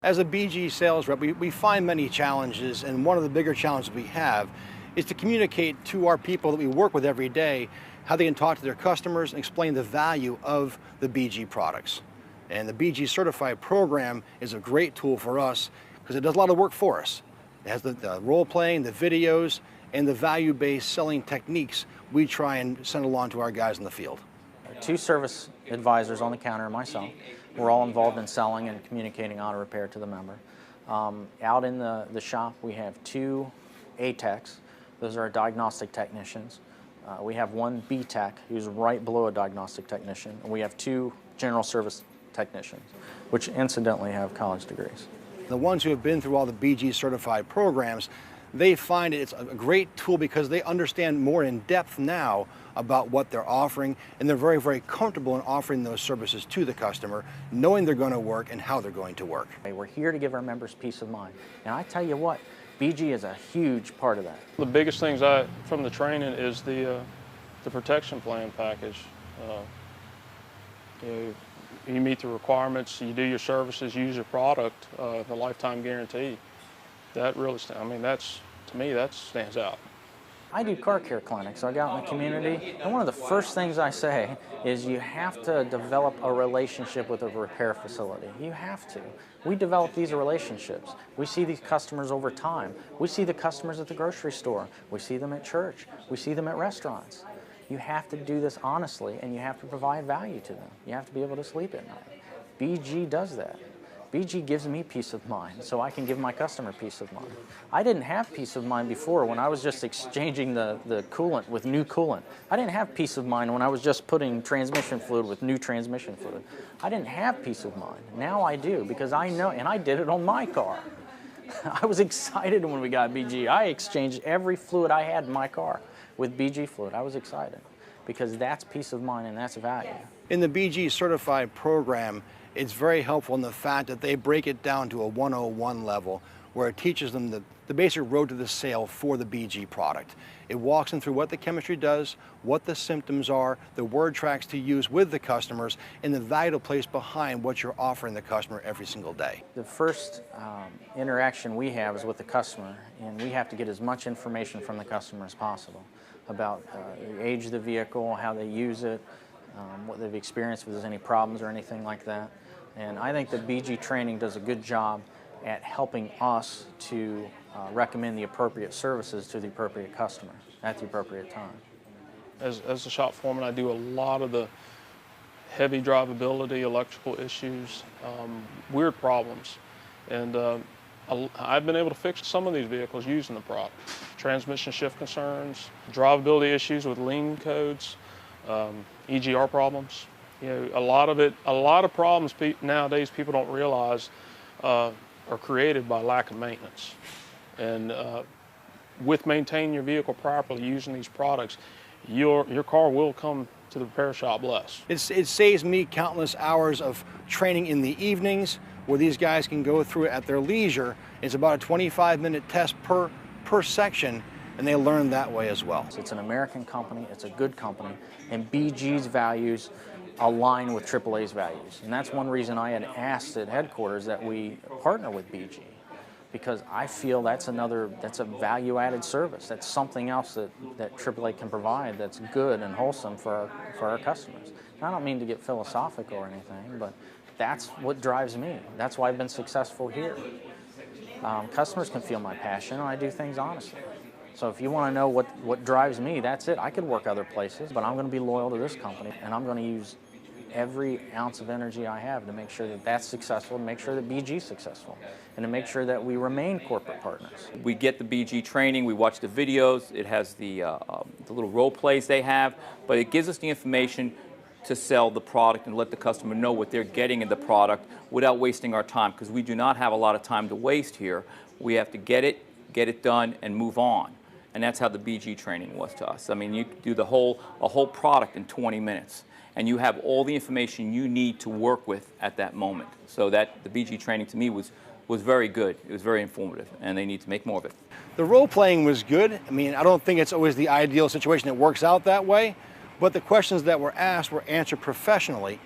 As a BG sales rep, we find many challenges, and one of the bigger challenges we have is to communicate to our people that we work with every day how they can talk to their customers and explain the value of the BG products. And the BG Certified program is a great tool for us because it does a lot of work for us. It has the role playing, the videos, and the value-based selling techniques we try and send along to our guys in the field. 2 service advisors on the counter and myself. We're all involved in selling and communicating auto repair to the member. Out in the shop, we have 2 A-techs. Those are our diagnostic technicians. We have 1 B-tech who's right below a diagnostic technician, and we have 2 general service technicians, which incidentally have college degrees. The ones who have been through all the BG certified programs, they find it's a great tool because they understand more in depth now about what they're offering, and they're very, very comfortable in offering those services to the customer, knowing they're going to work and how they're going to work. We're here to give our members peace of mind. And I tell you what, BG is a huge part of that. The biggest things from the training is the protection plan package. You meet the requirements, you do your services, use your product, the lifetime guarantee. That really, to me, that stands out. I do car care clinics. I go out in the community, and one of the first things I say is you have to develop a relationship with a repair facility. You have to. We develop these relationships. We see these customers over time. We see the customers at the grocery store. We see them at church. We see them at restaurants. You have to do this honestly, and you have to provide value to them. You have to be able to sleep at night. BG does that. BG gives me peace of mind, so I can give my customer peace of mind. I didn't have peace of mind before when I was just exchanging the coolant with new coolant. I didn't have peace of mind when I was just putting transmission fluid with new transmission fluid. I didn't have peace of mind. Now I do, because I know, and I did it on my car. I was excited when we got BG. I exchanged every fluid I had in my car with BG fluid. I was excited because that's peace of mind and that's value. In the BG certified program, it's very helpful in the fact that they break it down to a 101 level where it teaches them the basic road to the sale for the BG product. It walks them through what the chemistry does, what the symptoms are, the word tracks to use with the customers, and the value to place behind what you're offering the customer every single day. The first interaction we have is with the customer, and we have to get as much information from the customer as possible about the age of the vehicle, how they use it, what they've experienced, if there's any problems or anything like that. And I think that BG training does a good job at helping us to recommend the appropriate services to the appropriate customer at the appropriate time. As a shop foreman, I do a lot of the heavy drivability, electrical issues, weird problems. And I've been able to fix some of these vehicles using the product. Transmission shift concerns, drivability issues with lean codes, EGR problems. You know, a lot of problems nowadays people don't realize are created by lack of maintenance. And with maintaining your vehicle properly, using these products, your car will come to the repair shop less. It saves me countless hours of training in the evenings where these guys can go through it at their leisure. It's about a 25-minute test per section, and they learn that way as well. It's an American company, it's a good company, and BG's values align with AAA's values. And that's one reason I had asked at headquarters that we partner with BG, because I feel that's a value-added service. That's something else that AAA can provide that's good and wholesome for our customers. And I don't mean to get philosophical or anything, but that's what drives me. That's why I've been successful here. Customers can feel my passion, and I do things honestly. So if you want to know what drives me, that's it. I could work other places, but I'm going to be loyal to this company, and I'm going to use every ounce of energy I have to make sure that that's successful, to make sure that BG's successful, and to make sure that we remain corporate partners. We get the BG training, we watch the videos, it has the little role plays they have, but it gives us the information to sell the product and let the customer know what they're getting in the product without wasting our time, because we do not have a lot of time to waste here. We have to get it done, and move on. And that's how the BG training was to us. I mean, you do a whole product in 20 minutes, and you have all the information you need to work with at that moment. So that the BG training to me was very good. It was very informative, and they need to make more of it. The role playing was good. I mean, I don't think it's always the ideal situation that works out that way, but the questions that were asked were answered professionally,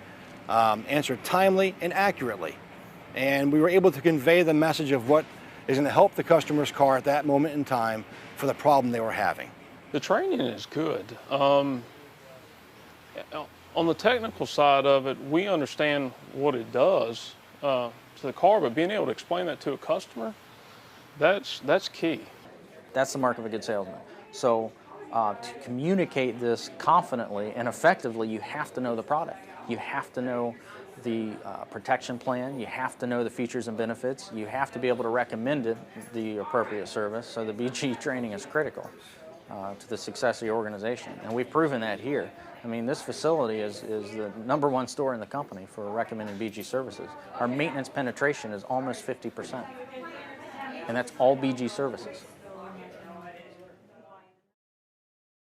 answered timely and accurately. and we were able to convey the message of what is going to help the customer's car at that moment in time for the problem they were having. The training is good. On the technical side of it, we understand what it does to the car, but being able to explain that to a customer, that's key. That's the mark of a good salesman. So to communicate this confidently and effectively, you have to know the product. You have to know the protection plan. You have to know the features and benefits. You have to be able to recommend it, the appropriate service. So the BG training is critical to the success of your organization. And we've proven that here. I mean, this facility is the #1 store in the company for recommending BG services. Our maintenance penetration is almost 50%. And that's all BG services.